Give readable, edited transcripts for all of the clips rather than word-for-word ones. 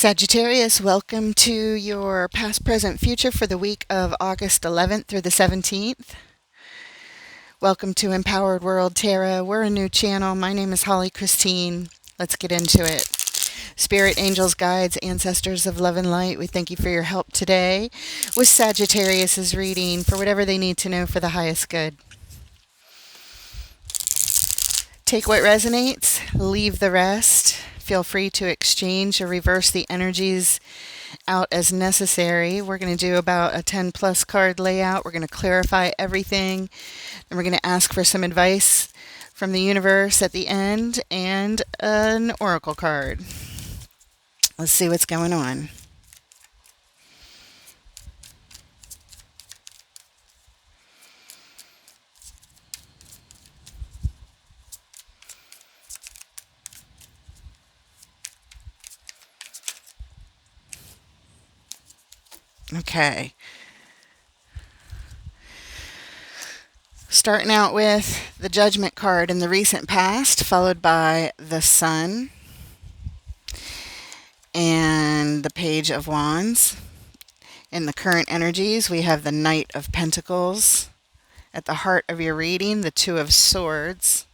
Sagittarius, welcome to your past, present, future for the week of August 11th through the 17th. Welcome to Empowered World Tarot. We're a new channel. My name is Holly Christine. Let's get into it. Spirit, angels, guides, ancestors of love and light, we thank you for your help today with Sagittarius's reading for whatever they need to know for the highest good. Take what resonates, leave the rest. Feel free to exchange or reverse the energies out as necessary. We're going to do about a 10 plus card layout. We're going to clarify everything. And we're going to ask for some advice from the universe at the end and an oracle card. Let's see what's going on. Okay. Starting out with the Judgment card in the recent past, followed by the Sun and the Page of Wands. In the current energies, we have the Knight of Pentacles. At the heart of your reading, the Two of Swords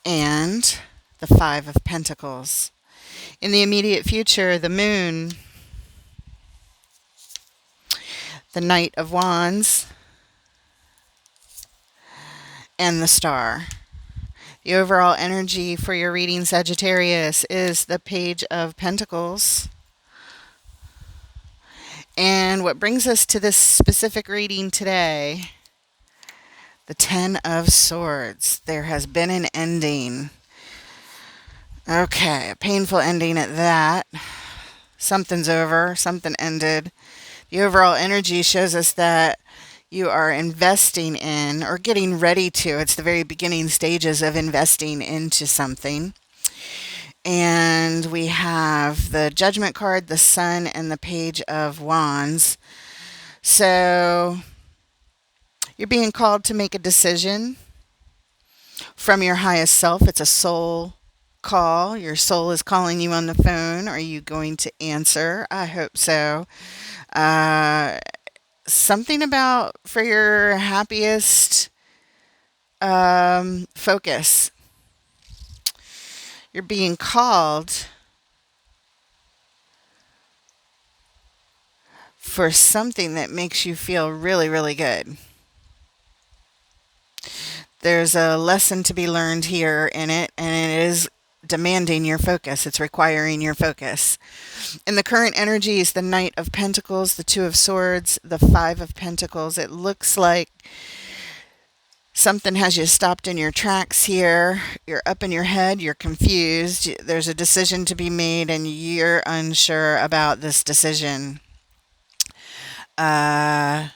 and the Five of Pentacles. In the immediate future, the Moon, the Knight of Wands, and the Star. The overall energy for your reading, Sagittarius, is the Page of Pentacles. And what brings us to this specific reading today, the Ten of Swords. There has been an ending. Okay, a painful ending at that. Something's over, something ended. The overall energy shows us that you are investing in or getting ready to. It's the very beginning stages of investing into something. And we have the Judgment card, the Sun, and the Page of Wands. So you're being called to make a decision from your highest self. It's a soul call. Your soul is calling you on the phone. Are you going to answer? I hope so. Something about for your happiest focus. You're being called for something that makes you feel really, really good. There's a lesson to be learned here in it, and it is demanding your focus. It's requiring your focus. In the current energies, the Knight of Pentacles, the Two of Swords, the Five of Pentacles, it looks like something has you stopped in your tracks here. You're up in your head. You're confused. There's a decision to be made, and you're unsure about this decision. And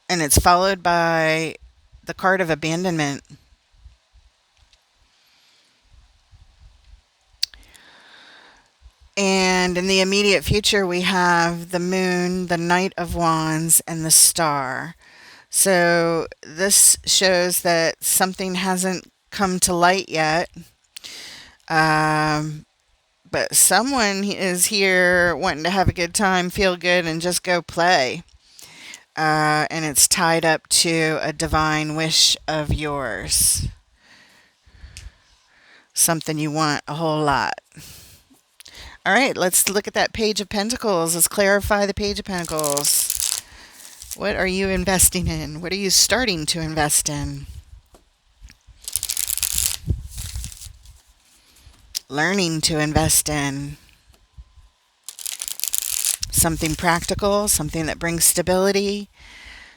it's followed by the card of abandonment. And in the immediate future, we have the Moon, the Knight of Wands, and the Star. So this shows that something hasn't come to light yet. But someone is here wanting to have a good time, feel good, and just go play. And it's tied up to a divine wish of yours. Something you want a whole lot. All right, let's look at that Page of Pentacles. Let's clarify the Page of Pentacles. What are you investing in? What are you starting to invest in? Learning to invest in. Something practical, something that brings stability.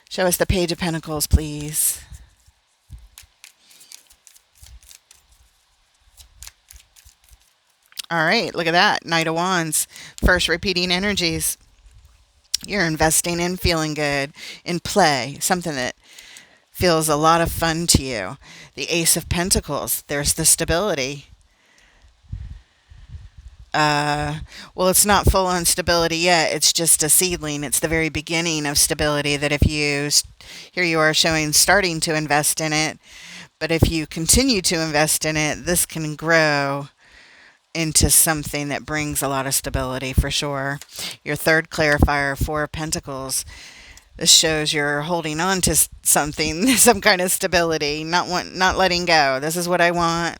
Show us the Page of Pentacles, please. All right, look at that. Knight of Wands. First repeating energies. You're investing in feeling good, in play, something that feels a lot of fun to you. The Ace of Pentacles. There's the stability. Well, it's not full on stability yet. It's just a seedling. It's the very beginning of stability that if you, here you are showing starting to invest in it. But if you continue to invest in it, this can grow into something that brings a lot of stability for sure. Your third clarifier, Four of Pentacles. This shows you're holding on to something, some kind of stability, not letting go. This is what I want,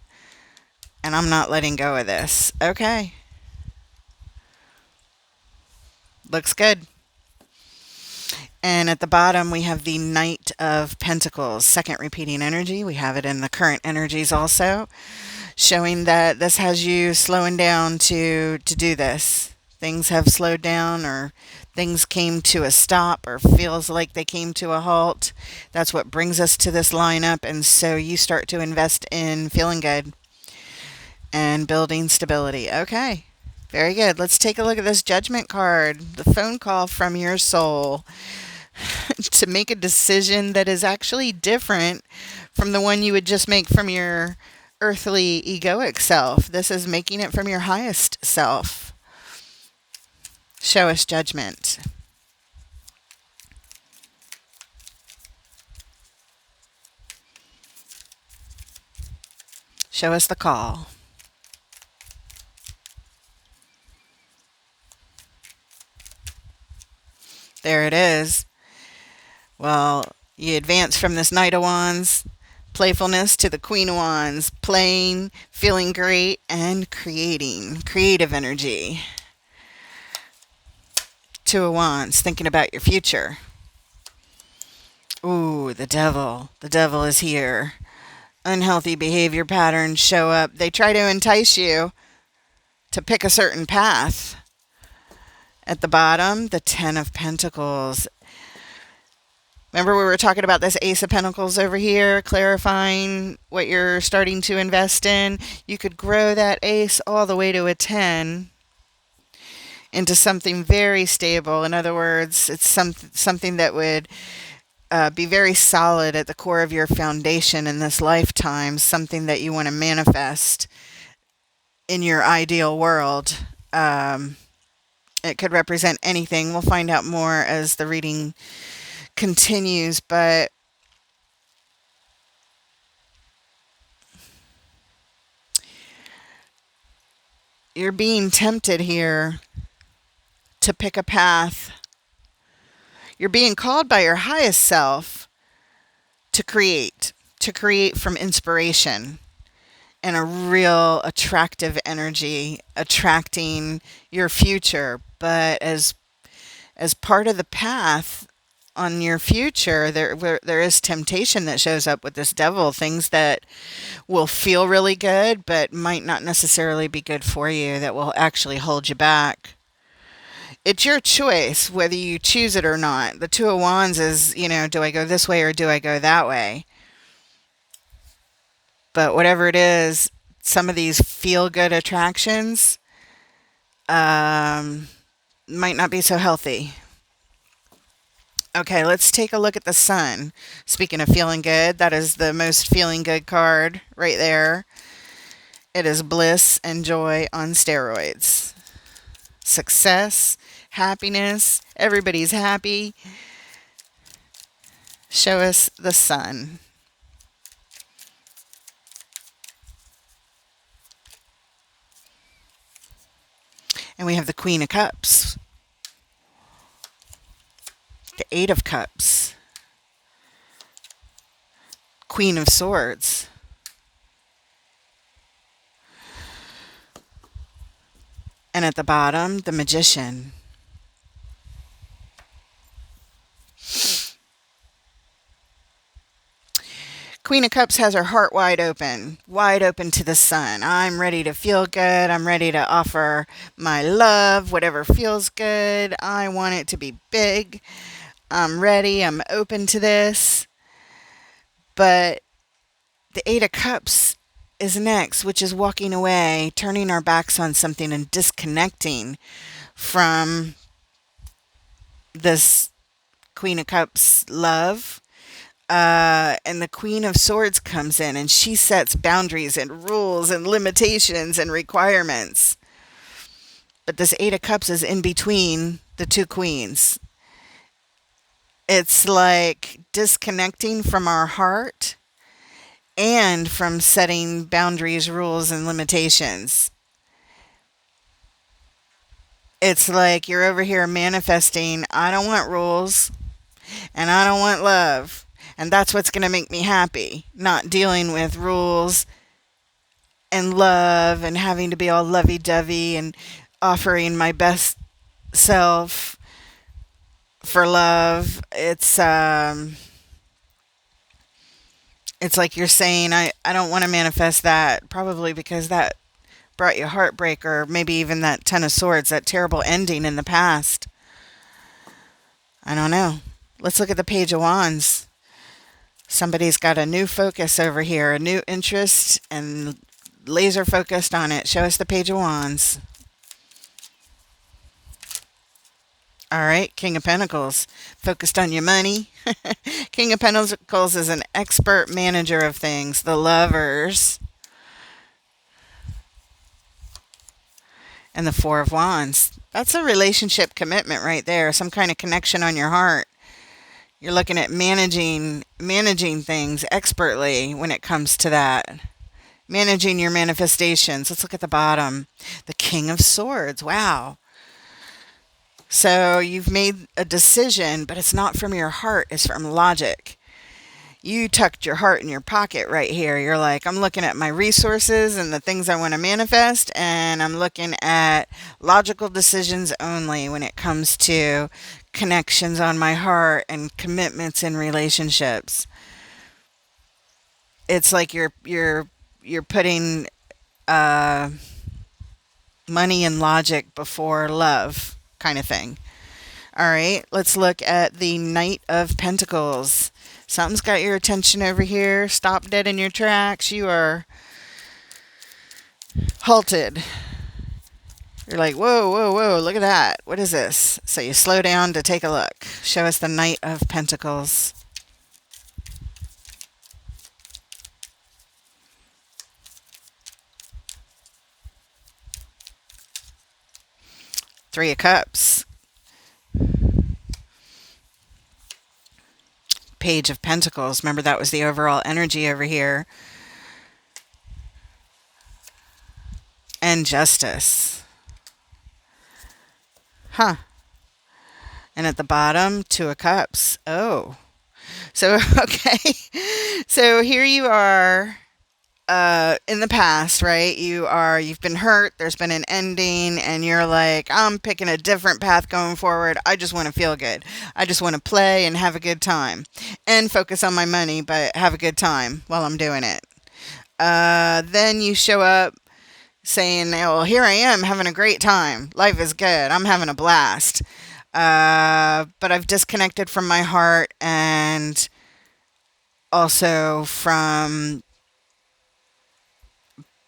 and I'm not letting go of this. Okay. Looks good. And at the bottom, we have the Knight of Pentacles, second repeating energy. We have it in the current energies also, showing that this has you slowing down to do this. Things have slowed down, or things came to a stop, or feels like they came to a halt. That's what brings us to this lineup. And so you start to invest in feeling good and building stability. Okay. Very good. Let's take a look at this Judgment card, the phone call from your soul to make a decision that is actually different from the one you would just make from your earthly egoic self. This is making it from your highest self. Show us Judgment. Show us the call. There it is. Well, you advance from this Knight of Wands playfulness to the Queen of Wands, playing, feeling great, and creating. Creative energy. Two of Wands, thinking about your future. Ooh, the Devil. The Devil is here. Unhealthy behavior patterns show up. They try to entice you to pick a certain path. At the bottom, the Ten of Pentacles. Remember we were talking about this Ace of Pentacles over here, clarifying what you're starting to invest in? You could grow that Ace all the way to a 10 into something very stable. In other words, it's something that would be very solid at the core of your foundation in this lifetime, something that you want to manifest in your ideal world. It could represent anything. We'll find out more as the reading continues, but you're being tempted here to pick a path. You're being called by your highest self to create from inspiration and a real attractive energy, attracting your future. But as part of the path on your future, there is temptation that shows up with this Devil, things that will feel really good but might not necessarily be good for you, that will actually hold you back. It's your choice whether you choose it or not. The Two of Wands is, do I go this way or do I go that way? But whatever it is, some of these feel-good attractions might not be so healthy. Okay, let's take a look at the Sun. Speaking of feeling good, that is the most feeling good card right there. It is bliss and joy on steroids. Success, happiness, everybody's happy. Show us the Sun. And we have the Queen of Cups. The Eight of Cups. Queen of Swords. And at the bottom, the Magician. Queen of Cups has her heart wide open to the Sun. I'm ready to feel good. I'm ready to offer my love, whatever feels good. I want it to be big. I'm ready. I'm open to this. But the Eight of Cups is next, which is walking away, turning our backs on something and disconnecting from this Queen of Cups love. And the Queen of Swords comes in and she sets boundaries and rules and limitations and requirements. But this Eight of Cups is in between the two queens. It's like disconnecting from our heart and from setting boundaries, rules, and limitations. It's like you're over here manifesting, I don't want rules and I don't want love. And that's what's going to make me happy, not dealing with rules and love and having to be all lovey-dovey and offering my best self for love. It's like you're saying, I don't want to manifest that, probably because that brought you heartbreak, or maybe even that Ten of Swords, that terrible ending in the past. I don't know. Let's look at the Page of Wands. Somebody's got a new focus over here, a new interest, and laser focused on it. Show us the Page of Wands. All right, King of Pentacles, focused on your money. King of Pentacles is an expert manager of things. The Lovers. And the Four of Wands. That's a relationship commitment right there. Some kind of connection on your heart. You're looking at managing things expertly when it comes to that. Managing your manifestations. Let's look at the bottom. The King of Swords. Wow. So you've made a decision, but it's not from your heart. It's from logic. You tucked your heart in your pocket right here. You're like, I'm looking at my resources and the things I want to manifest, and I'm looking at logical decisions only when it comes to connections on my heart and commitments in relationships. It's like you're putting money and logic before love, kind of thing. All right, let's look at the Knight of Pentacles. Something's got your attention over here. Stop dead in your tracks. You are halted. You're like, whoa, whoa, whoa, look at that. What is this? So you slow down to take a look. Show us the Knight of Pentacles. Three of Cups. Page of Pentacles. Remember, that was the overall energy over here. And Justice. Huh. And at the bottom, Two of Cups. Oh. So, okay. So here you are in the past, right? You've been hurt. There's been an ending, and you're like, I'm picking a different path going forward. I just want to feel good. I just want to play and have a good time and focus on my money, but have a good time while I'm doing it. Then you show up saying, well, here I am having a great time. Life is good. I'm having a blast. But I've disconnected from my heart and also from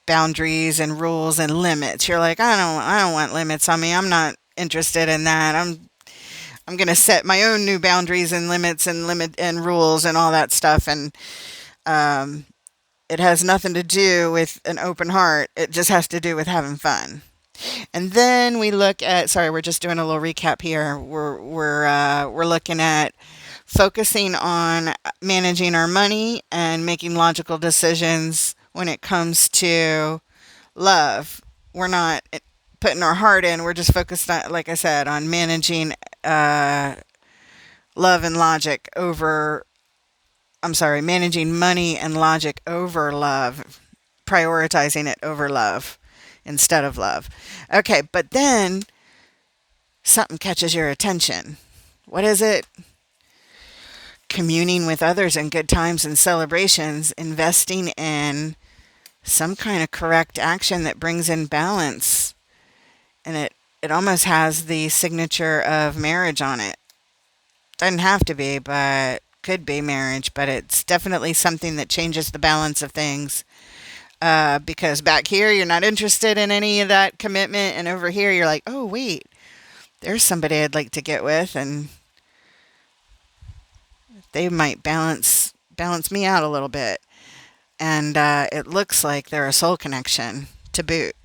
boundaries and rules and limits. You're like, I don't want limits on me. I'm not interested in that. I'm going to set my own new boundaries and limits and rules and all that stuff. And it has nothing to do with an open heart. It just has to do with having fun. And then we look at, sorry, we're just doing a little recap here. We're looking at focusing on managing our money and making logical decisions when it comes to love. We're not putting our heart in. We're just focused on, like I said, on managing love and logic over, managing money and logic over love, prioritizing it over love instead of love. Okay, but then something catches your attention. What is it? Communing with others in good times and celebrations, investing in some kind of correct action that brings in balance. And it almost has the signature of marriage on it. Doesn't have to be, but could be marriage, but it's definitely something that changes the balance of things. Because back here, you're not interested in any of that commitment. And over here, you're like, oh, wait, there's somebody I'd like to get with. And they might balance me out a little bit. And it looks like they're a soul connection to boot.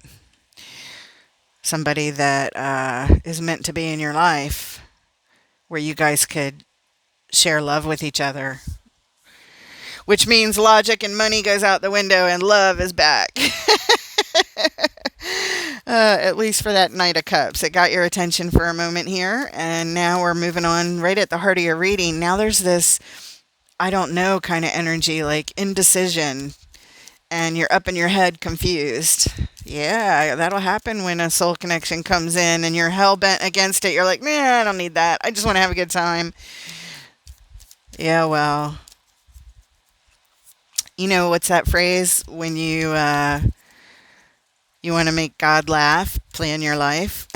Somebody that is meant to be in your life where you guys could share love with each other. Which means logic and money goes out the window and love is back. At least for that Knight of Cups. It got your attention for a moment here, and now we're moving on right at the heart of your reading. Now there's this I don't know kind of energy, like indecision, and you're up in your head confused. Yeah, that'll happen when a soul connection comes in and you're hell bent against it. You're like, man, I don't need that. I just want to have a good time. Yeah, well, you know what's that phrase when you want to make God laugh, plan your life.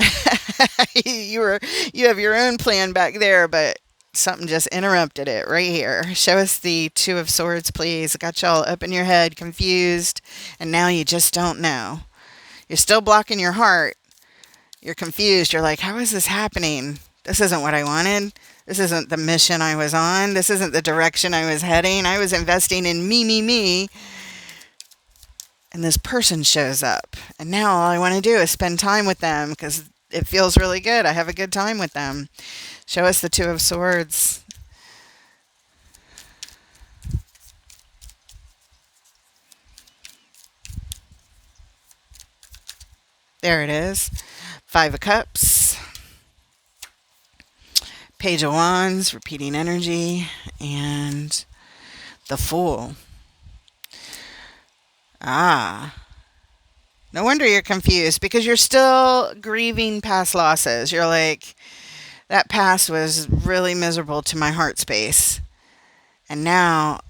You have your own plan back there, but something just interrupted it right here. Show us the Two of Swords, please. Got y'all up in your head, confused, and now you just don't know. You're still blocking your heart. You're confused. You're like, how is this happening? This isn't what I wanted. This isn't the mission I was on. This isn't the direction I was heading. I was investing in me. And this person shows up. And now all I want to do is spend time with them because it feels really good. I have a good time with them. Show us the Two of Swords. There it is. Five of Cups. Page of Wands, repeating energy. And the Fool. Ah. No wonder you're confused because you're still grieving past losses. You're like, that past was really miserable to my heart space. And now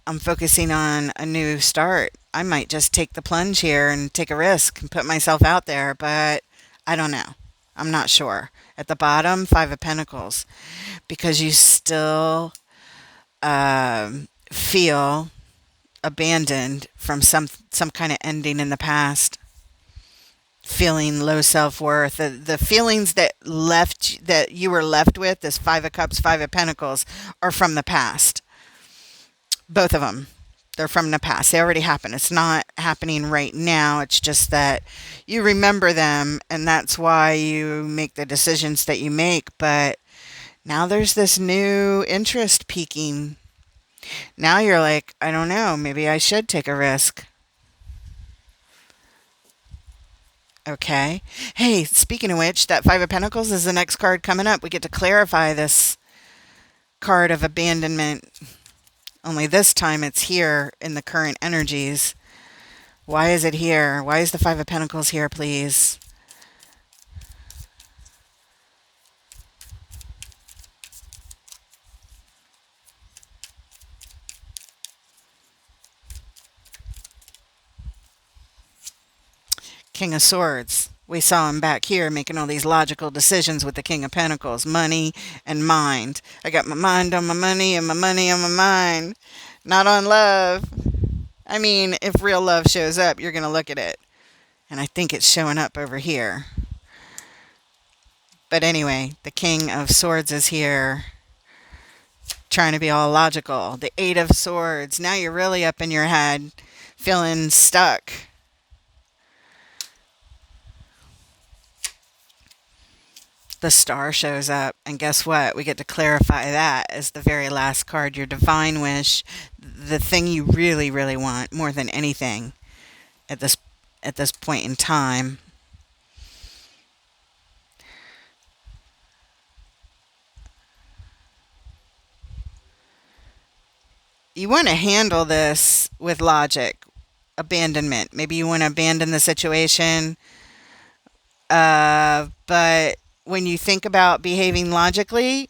I'm focusing on a new start. I might just take the plunge here and take a risk and put myself out there, but I don't know. I'm not sure. At the bottom, Five of Pentacles, because you still feel abandoned from some kind of ending in the past, feeling low self-worth, the feelings that you were left with, this Five of Cups, Five of Pentacles, are from the past. Both of them, they're from the past. They already happened. It's not happening right now. It's just that you remember them, and that's why you make the decisions that you make. But now there's this new interest peaking. Now you're like, I don't know, maybe I should take a risk. Okay. Hey, speaking of which, that Five of Pentacles is the next card coming up. We get to clarify this card of abandonment. Only this time it's here in the current energies. Why is it here? Why is the Five of Pentacles here, please? King of Swords. We saw him back here making all these logical decisions with the King of Pentacles. Money and mind. I got my mind on my money and my money on my mind. Not on love. I mean, if real love shows up, you're going to look at it. And I think it's showing up over here. But anyway, the King of Swords is here, trying to be all logical. The Eight of Swords. Now you're really up in your head, feeling stuck. The Star shows up, and guess what? We get to clarify that as the very last card. Your divine wish, the thing you really, really want more than anything at this point in time. You want to handle this with logic. Abandonment. Maybe you want to abandon the situation, but when you think about behaving logically,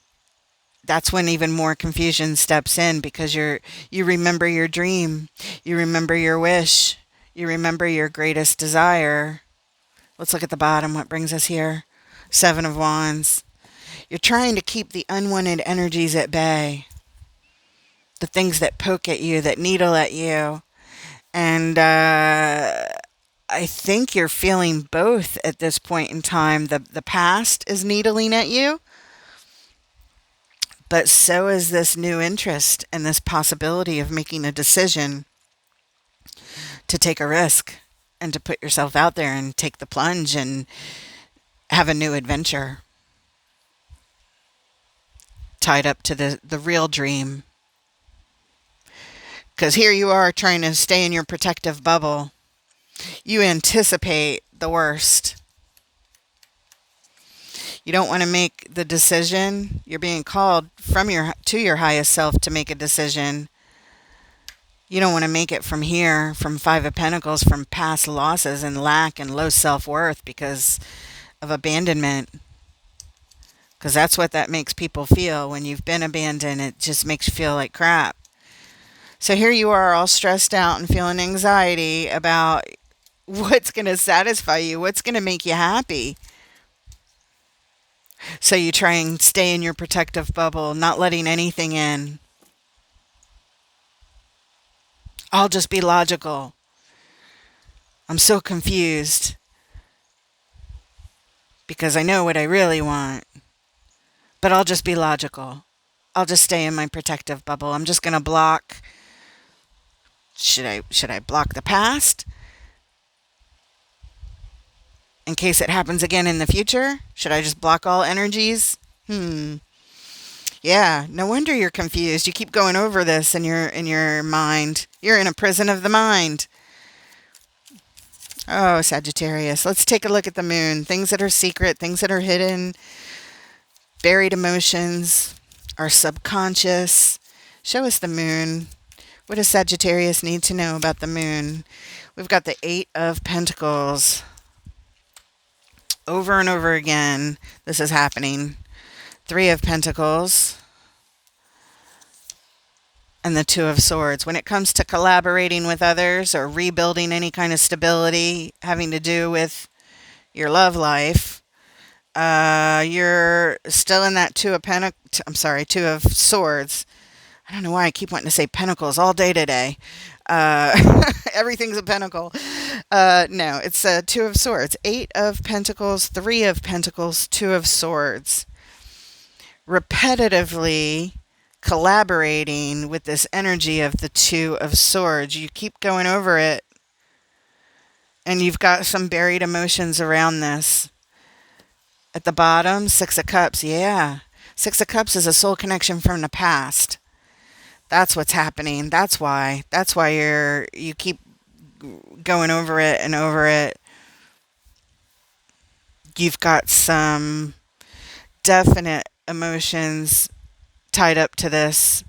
that's when even more confusion steps in, because you remember your dream, you remember your wish, you remember your greatest desire. Let's look at the bottom. What brings us here? Seven of Wands. You're trying to keep the unwanted energies at bay, the things that poke at you, that needle at you. And I think you're feeling both at this point in time. The past is needling at you, but so is this new interest and this possibility of making a decision to take a risk and to put yourself out there and take the plunge and have a new adventure tied up to the real dream. Because here you are trying to stay in your protective bubble. You anticipate the worst. You don't want to make the decision. You're being called to your highest self to make a decision. You don't want to make it from here, from Five of Pentacles, from past losses and lack and low self-worth because of abandonment. Because that's what that makes people feel when you've been abandoned. It just makes you feel like crap. So here you are all stressed out and feeling anxiety about what's going to satisfy you, what's going to make you happy. So you try and stay in your protective bubble, not letting anything in. I'll just be logical. I'm so confused because I know what I really want. But I'll just be logical. I'll just stay in my protective bubble. I'm just going to block. Should I block the past in case it happens again in the future? Should I just block all energies? Yeah, no wonder you're confused. You keep going over this in your mind. You're in a prison of the mind. Oh, Sagittarius. Let's take a look at the moon. Things that are secret, things that are hidden, buried emotions, our subconscious. Show us the moon. What does Sagittarius need to know about the moon? We've got the Eight of Pentacles. Over and over again, this is happening. Three of Pentacles. And the Two of Swords. When it comes to collaborating with others or rebuilding any kind of stability having to do with your love life, you're still in that Two of Swords. I don't know why I keep wanting to say pentacles all day today. Everything's a pentacle. No, it's a Two of Swords. Eight of Pentacles, Three of Pentacles, Two of Swords. Repetitively collaborating with this energy of the Two of Swords. You keep going over it. And you've got some buried emotions around this. At the bottom, Six of Cups. Yeah. Six of Cups is a soul connection from the past. That's what's happening. That's why you keep going over it and over it. You've got some definite emotions tied up to this.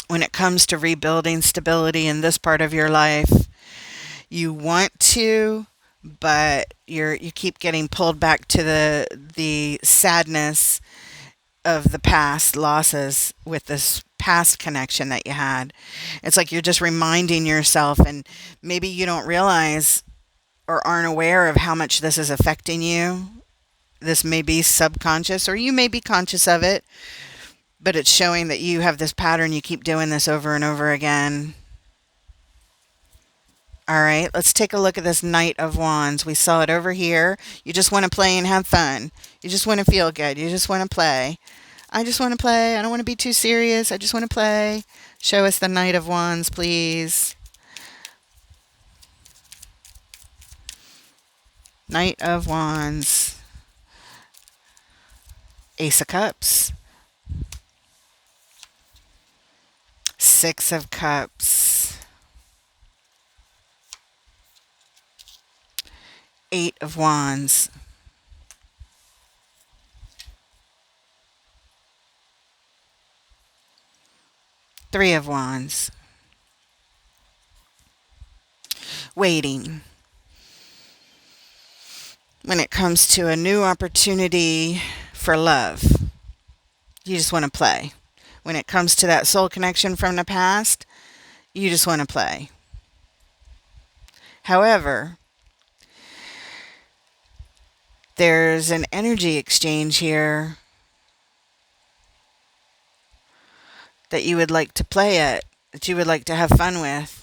When it comes to rebuilding stability in this part of your life, you want to, but you keep getting pulled back to the sadness of the past losses with this past connection that you had. It's like you're just reminding yourself, and maybe you don't realize or aren't aware of how much this is affecting you. This may be subconscious, or you may be conscious of it, but it's showing that you have this pattern. You keep doing this over and over again. All right, let's take a look at this Knight of Wands. We saw it over here. You just want to play and have fun. You just want to feel good. You just want to play. I just want to play. I don't want to be too serious. I just want to play. Show us the Knight of Wands, please. Knight of Wands. Ace of Cups. Six of Cups. Eight of Wands. Three of Wands. Waiting. When it comes to a new opportunity for love, you just want to play. When it comes to that soul connection from the past, you just want to play. However, there's an energy exchange here that you would like to play at, that you would like to have fun with.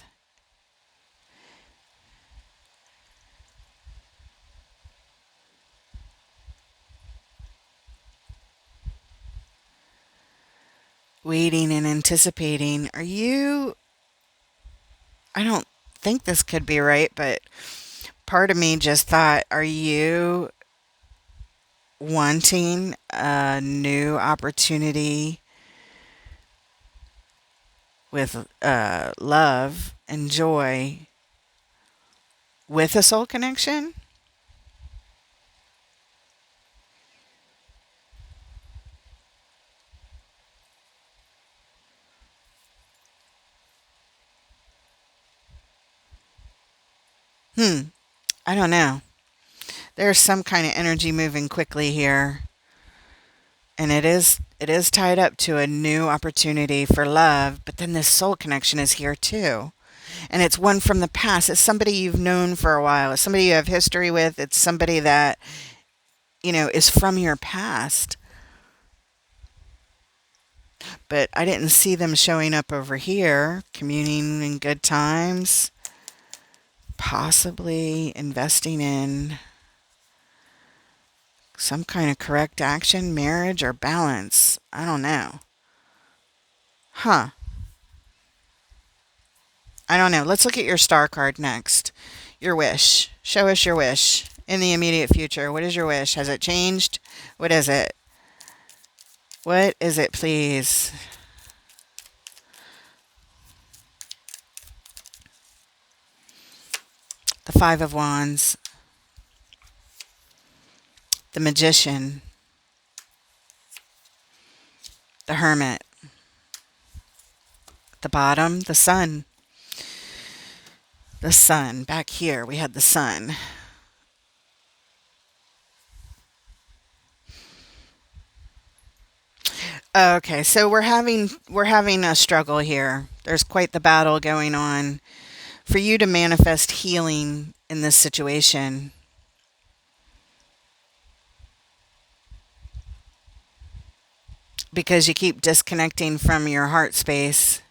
Waiting and anticipating. I don't think this could be right, but part of me just thought, are you wanting a new opportunity with love and joy with a soul connection? I don't know. There's some kind of energy moving quickly here, and it is tied up to a new opportunity for love, but then this soul connection is here too. And it's one from the past. It's somebody you've known for a while. It's somebody you have history with. It's somebody that, is from your past. But I didn't see them showing up over here, communing in good times, possibly investing in some kind of correct action, marriage, or balance. I don't know. Huh. I don't know. Let's look at your star card next. Your wish. Show us your wish in the immediate future. What is your wish? Has it changed? What is it? What is it, please? The Five of Wands. The Magician. The Hermit. At the bottom, the Sun. The Sun. Back here, we had the Sun. Okay, so we're having a struggle here. There's quite the battle going on for you to manifest healing in this situation because you keep disconnecting from your heart space.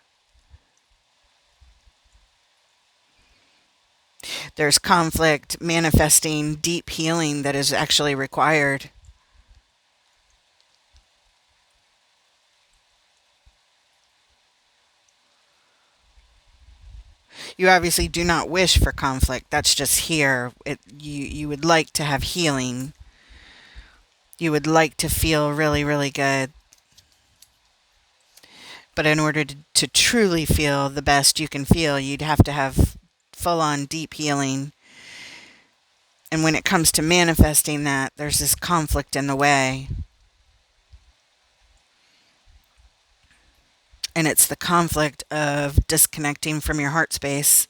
There's conflict manifesting deep healing that is actually required. You obviously do not wish for conflict. That's just here. You would like to have healing. You would like to feel really, really good. But in order to truly feel the best you can feel, you'd have to have full on deep healing. And when it comes to manifesting that, there's this conflict in the way. And it's the conflict of disconnecting from your heart space.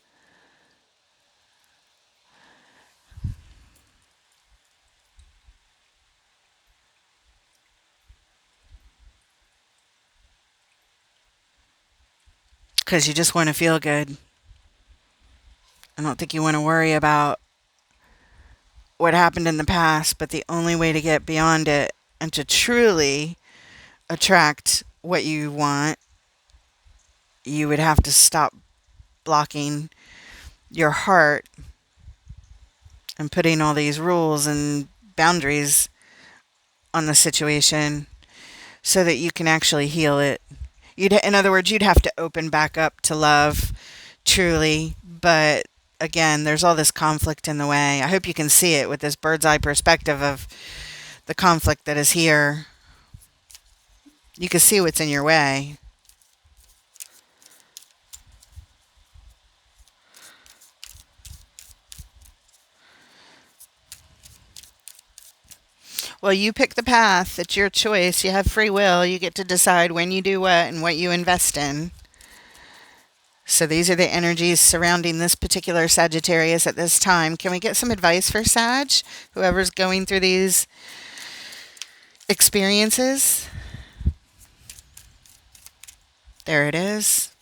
Because you just want to feel good. I don't think you want to worry about what happened in the past, but the only way to get beyond it and to truly attract what you want, you would have to stop blocking your heart and putting all these rules and boundaries on the situation so that you can actually heal it. In other words, you'd have to open back up to love truly, but again, there's all this conflict in the way. I hope you can see it with this bird's eye perspective of the conflict that is here. You can see what's in your way. Well, you pick the path. It's your choice. You have free will. You get to decide when you do what and what you invest in. So these are the energies surrounding this particular Sagittarius at this time. Can we get some advice for Sag? Whoever's going through these experiences. There it is.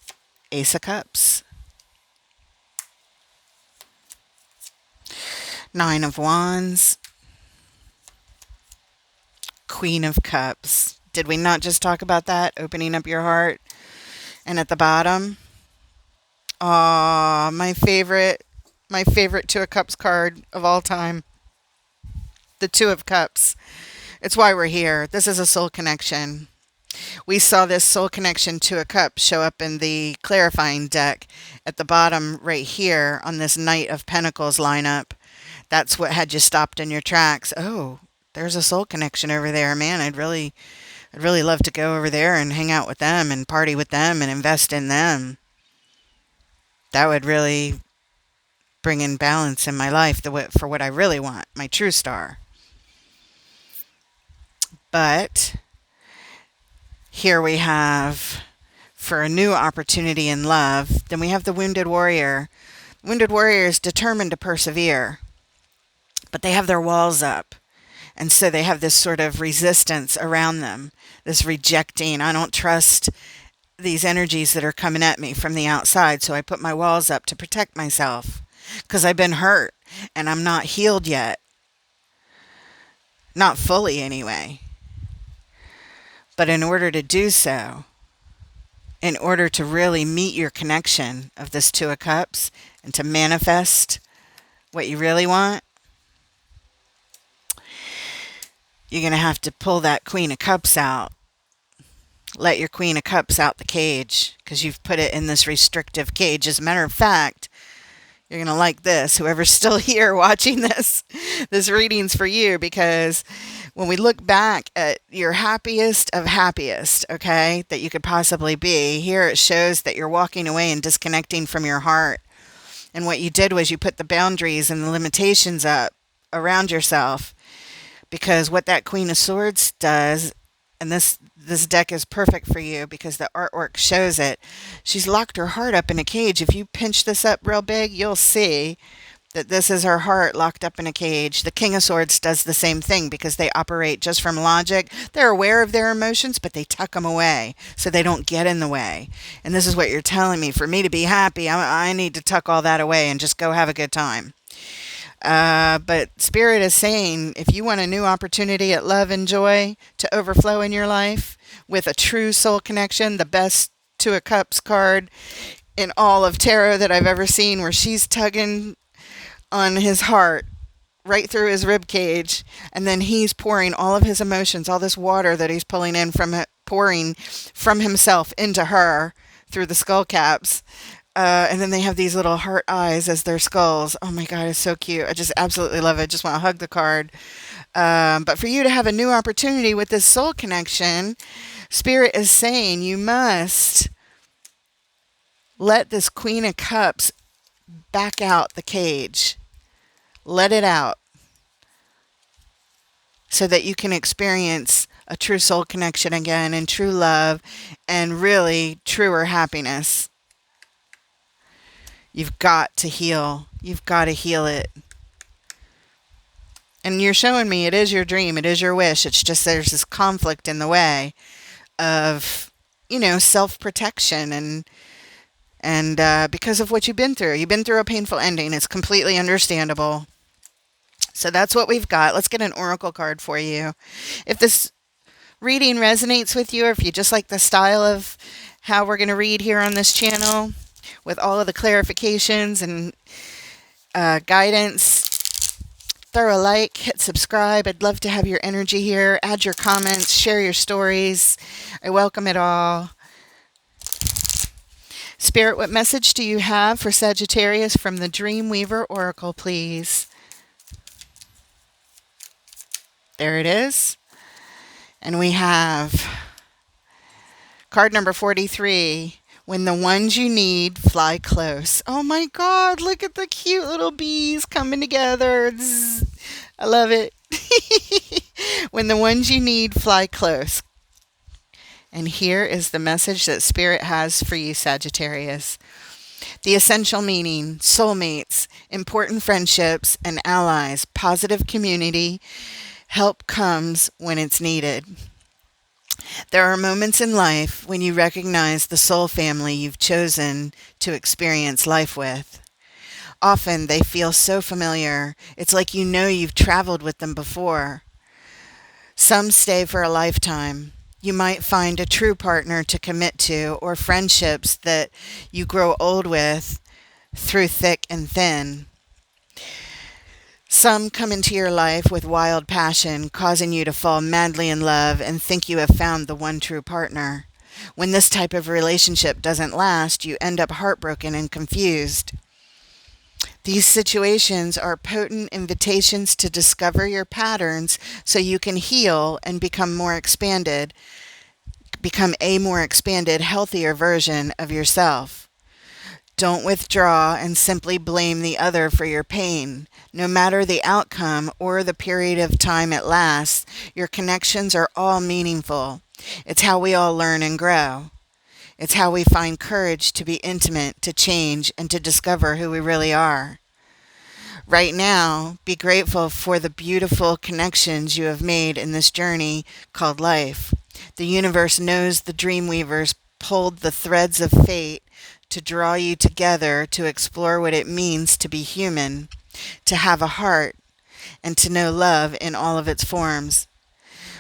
Ace of Cups. Nine of Wands. Queen of Cups. Did we not just talk about that? Opening up your heart. And at the bottom. My favorite Two of Cups card of all time. The Two of Cups. It's why we're here. This is a soul connection. We saw this soul connection Two of Cups show up in the clarifying deck at the bottom right here on this Knight of Pentacles lineup. That's what had you stopped in your tracks. Oh, there's a soul connection over there, man. I'd really love to go over there and hang out with them and party with them and invest in them. That would really bring in balance in my life for what I really want, my true star. But here we have, for a new opportunity in love, then we have the wounded warrior. Wounded warrior is determined to persevere, but they have their walls up. And so they have this sort of resistance around them, this rejecting. I don't trust these energies that are coming at me from the outside, so I put my walls up to protect myself because I've been hurt and I'm not healed yet. Not fully, anyway. But in order to do so, in order to really meet your connection of this Two of Cups and to manifest what you really want, you're going to have to pull that Queen of Cups out. Let your Queen of Cups out the cage because you've put it in this restrictive cage. As a matter of fact, you're going to like this. Whoever's still here watching this reading's for you, because when we look back at your happiest of happiest, okay, that you could possibly be, here it shows that you're walking away and disconnecting from your heart. And what you did was you put the boundaries and the limitations up around yourself, because what that Queen of Swords does, and this deck is perfect for you because the artwork shows it. She's locked her heart up in a cage. If you pinch this up real big, you'll see that this is her heart locked up in a cage. The King of Swords does the same thing because they operate just from logic. They're aware of their emotions, but they tuck them away so they don't get in the way. And this is what you're telling me. For me to be happy, I need to tuck all that away and just go have a good time. But Spirit is saying, if you want a new opportunity at love and joy to overflow in your life with a true soul connection, the best Two of Cups card in all of tarot that I've ever seen, where she's tugging on his heart right through his rib cage, and then he's pouring all of his emotions, all this water that he's pouring from himself into her through the skull caps. And then they have these little heart eyes as their skulls. Oh my God, it's so cute. I just absolutely love it. I just want to hug the card. But for you to have a new opportunity with this soul connection, Spirit is saying you must let this Queen of Cups back out the cage. Let it out so that you can experience a true soul connection again, and true love, and really truer happiness. You've got to heal. You've got to heal it. And you're showing me it is your dream. It is your wish. It's just there's this conflict in the way of, self-protection and because of what you've been through. You've been through a painful ending. It's completely understandable. So that's what we've got. Let's get an oracle card for you. If this reading resonates with you, or if you just like the style of how we're going to read here on this channel, with all of the clarifications and guidance, throw a like, hit subscribe. I'd love to have your energy here. Add your comments, share your stories. I welcome it all. Spirit, what message do you have for Sagittarius from the Dreamweaver Oracle, please? There it is. And we have card number 43. When the ones you need fly close. Oh my God, look at the cute little bees coming together. Zzz. I love it. When the ones you need fly close. And here is the message that Spirit has for you, Sagittarius. The essential meaning: soulmates, important friendships and allies, positive community. Help comes when it's needed. There are moments in life when you recognize the soul family you've chosen to experience life with. Often they feel so familiar. It's like you've traveled with them before. Some stay for a lifetime. You might find a true partner to commit to, or friendships that you grow old with through thick and thin. Some come into your life with wild passion, causing you to fall madly in love and think you have found the one true partner. When this type of relationship doesn't last, you end up heartbroken and confused. These situations are potent invitations to discover your patterns so you can heal and become a more expanded, healthier version of yourself. Don't withdraw and simply blame the other for your pain. No matter the outcome or the period of time it lasts, your connections are all meaningful. It's how we all learn and grow. It's how we find courage to be intimate, to change, and to discover who we really are. Right now, be grateful for the beautiful connections you have made in this journey called life. The universe knows the dream weavers pulled the threads of fate to draw you together to explore what it means to be human, to have a heart, and to know love in all of its forms.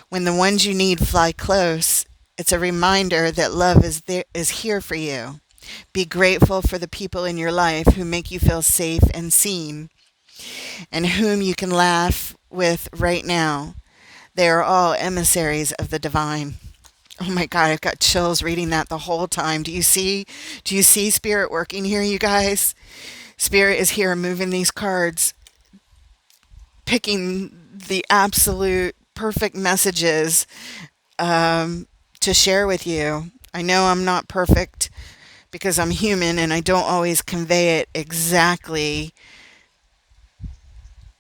When the ones you need fly close, it's a reminder that love is here for you. Be grateful for the people in your life who make you feel safe and seen, and whom you can laugh with right now. They are all emissaries of the divine. Oh my God, I've got chills reading that the whole time. Do you see Spirit working here, you guys? Spirit is here moving these cards, picking the absolute perfect messages to share with you. I know I'm not perfect because I'm human and I don't always convey it exactly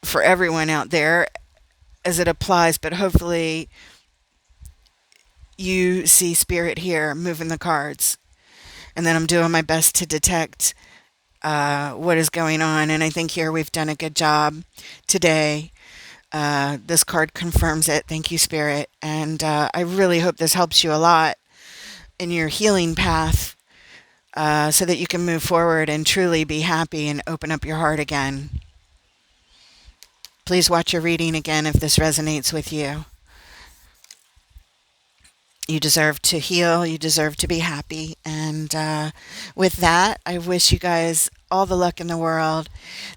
for everyone out there as it applies, but hopefully you see Spirit here moving the cards. And then I'm doing my best to detect what is going on. And I think here we've done a good job today. This card confirms it. Thank you, Spirit. And I really hope this helps you a lot in your healing path so that you can move forward and truly be happy and open up your heart again. Please watch your reading again if this resonates with you. You deserve to heal. You deserve to be happy. And with that, I wish you guys all the luck in the world.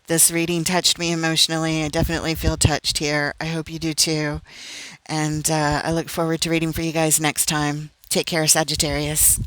This reading touched me emotionally. I definitely feel touched here. I hope you do too. And I look forward to reading for you guys next time. Take care, Sagittarius.